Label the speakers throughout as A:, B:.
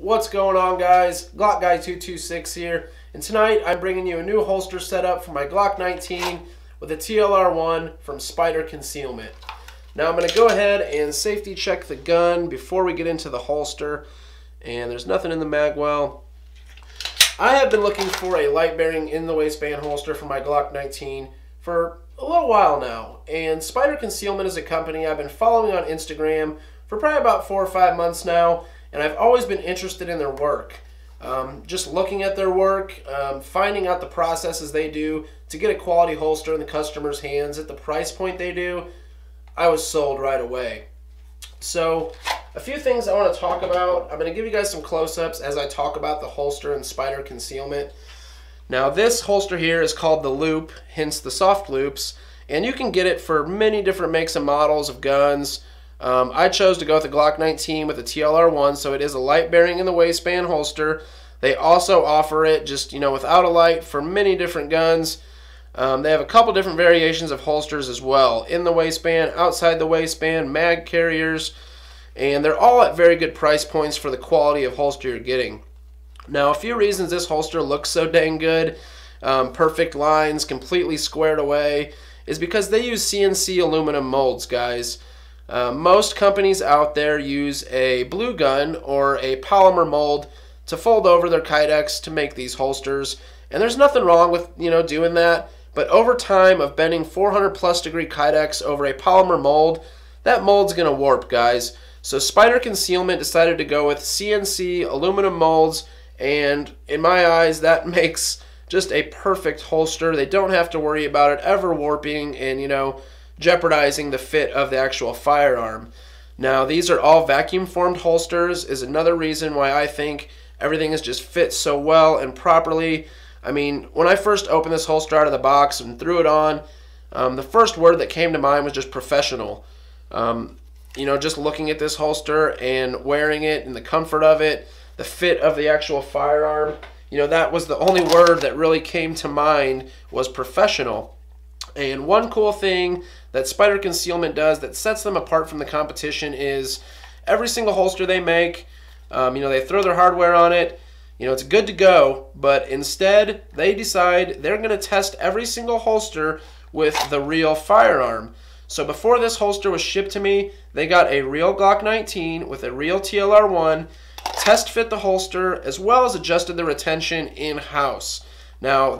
A: What's going on, guys? Glock Guy 226 here, and tonight I'm bringing you a new holster setup for my Glock 19 with a TLR1 from Spider Concealment. Now I'm going to go ahead and safety check the gun before we get into the holster, and there's nothing in the mag well. I have been looking for a light bearing in the waistband holster for my Glock 19 for a little while now, and Spider Concealment is a company I've been following on Instagram for probably about 4 or 5 months now, and I've always been interested in their work. Just looking at their work, finding out the processes they do to get a quality holster in the customer's hands at the price point they do, I was sold right away. So a few things I want to talk about. I'm going to give you guys some close-ups as I talk about the holster and Spider Concealment. Now this holster here is called the Loop, hence the soft loops, and you can get it for many different makes and models of guns. I chose to go with the Glock 19 with a TLR1, so it is a light bearing in the waistband holster. They also offer it just, without a light for many different guns. They have a couple different variations of holsters as well, in the waistband, outside the waistband, mag carriers, and they're all at very good price points for the quality of holster you're getting. Now, a few reasons this holster looks so dang good, perfect lines, completely squared away, is because they use CNC aluminum molds, guys. Most companies out there use a blue gun or a polymer mold to fold over their kydex to make these holsters, and there's nothing wrong with doing that, but over time of bending 400+ degree kydex over a polymer mold, that mold's gonna warp, guys. So Spider Concealment decided to go with CNC aluminum molds, and in my eyes that makes just a perfect holster. They don't have to worry about it ever warping and jeopardizing the fit of the actual firearm. Now these are all vacuum formed holsters, is another reason why I think everything is just fit so well and properly. I mean, when I first opened this holster out of the box and threw it on, the first word that came to mind was just professional. Just looking at this holster and wearing it and the comfort of it, the fit of the actual firearm, that was the only word that really came to mind, was professional. And one cool thing that Spider Concealment does that sets them apart from the competition is every single holster they make, they throw their hardware on it, it's good to go, but instead they decide they're going to test every single holster with the real firearm. So before this holster was shipped to me, they got a real Glock 19 with a real TLR1, test fit the holster, as well as adjusted the retention in-house. Now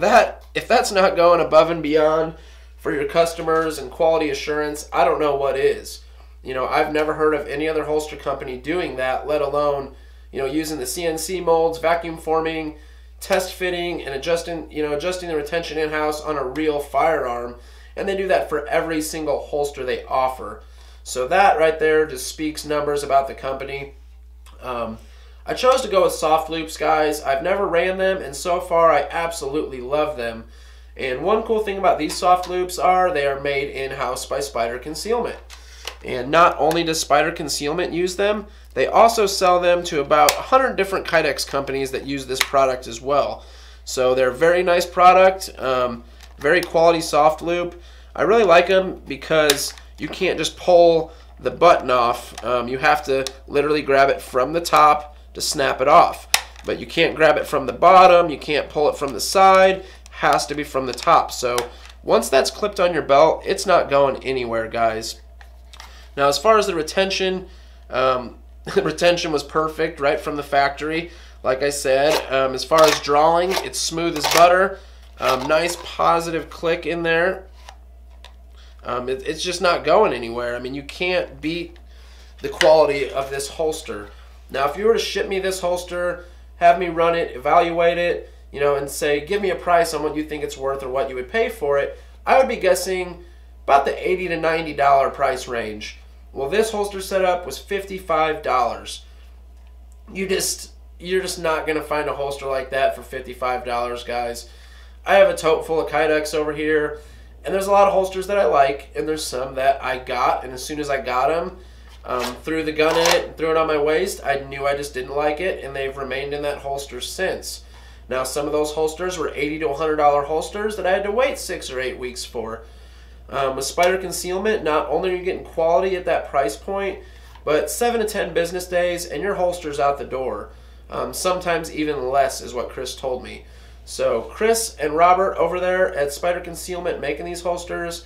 A: if that's not going above and beyond for your customers and quality assurance, I don't know what is. I've never heard of any other holster company doing that, let alone using the CNC molds, vacuum forming, test fitting, and adjusting the retention in-house on a real firearm. And they do that for every single holster they offer. So that right there just speaks numbers about the company. I chose to go with soft loops, guys. I've never ran them, and so far I absolutely love them. And one cool thing about these soft loops are they are made in-house by Spider Concealment. And not only does Spider Concealment use them, they also sell them to about 100 different kydex companies that use this product as well. So they're a very nice product, very quality soft loop. I really like them because you can't just pull the button off. You have to literally grab it from the top to snap it off. But you can't grab it from the bottom, you can't pull it from the side, has to be from the top. So once that's clipped on your belt, it's not going anywhere, guys. Now as far as the retention, the retention was perfect right from the factory. Like I said, as far as drawing, it's smooth as butter. Nice positive click in there. It's just not going anywhere. I mean, you can't beat the quality of this holster. Now if you were to ship me this holster, have me run it, evaluate it, and say, give me a price on what you think it's worth or what you would pay for it, I would be guessing about the $80 to $90 price range. Well, this holster setup was $55. You're just not going to find a holster like that for $55, guys. I have a tote full of kydex over here, and there's a lot of holsters that I like, and there's some that I got, and as soon as I got them, threw the gun in it and threw it on my waist, I knew I just didn't like it, and they've remained in that holster since. Now some of those holsters were $80 to $100 holsters that I had to wait 6 or 8 weeks for. With Spider Concealment, not only are you getting quality at that price point, but 7 to 10 business days and your holster's out the door. sometimes even less is what Chris told me. So Chris and Robert over there at Spider Concealment making these holsters,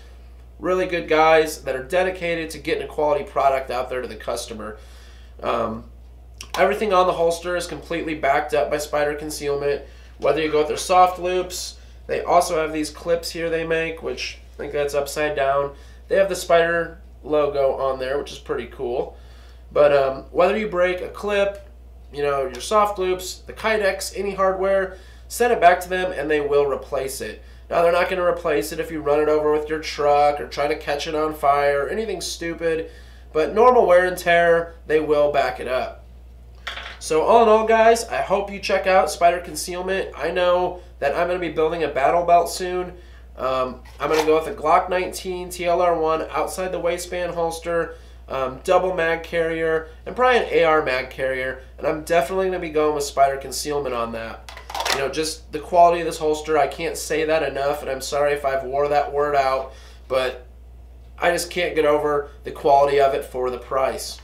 A: really good guys that are dedicated to getting a quality product out there to the customer. Everything on the holster is completely backed up by Spider Concealment, whether you go with their soft loops. They also have these clips here they make, which I think that's upside down. They have the Spider logo on there, which is pretty cool. But whether you break a clip, you know, your soft loops, the Kydex, any hardware, send it back to them and they will replace it. Now, they're not going to replace it if you run it over with your truck or try to catch it on fire or anything stupid, but normal wear and tear, they will back it up. So all in all, guys, I hope you check out Spider Concealment. I know that I'm going to be building a battle belt soon. I'm going to go with a Glock 19 TLR1 outside the waistband holster, double mag carrier, and probably an AR mag carrier. And I'm definitely going to be going with Spider Concealment on that. You know, just the quality of this holster, I can't say that enough, and I'm sorry if I've wore that word out, but I just can't get over the quality of it for the price.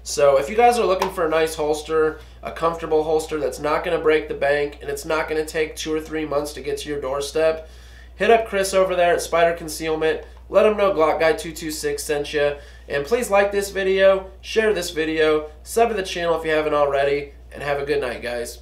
A: So if you guys are looking for a nice holster, a comfortable holster that's not going to break the bank, and it's not going to take 2 or 3 months to get to your doorstep, hit up Chris over there at Spider Concealment. Let him know Glock Guy 226 sent you. And please like this video, share this video, sub to the channel if you haven't already, and have a good night, guys.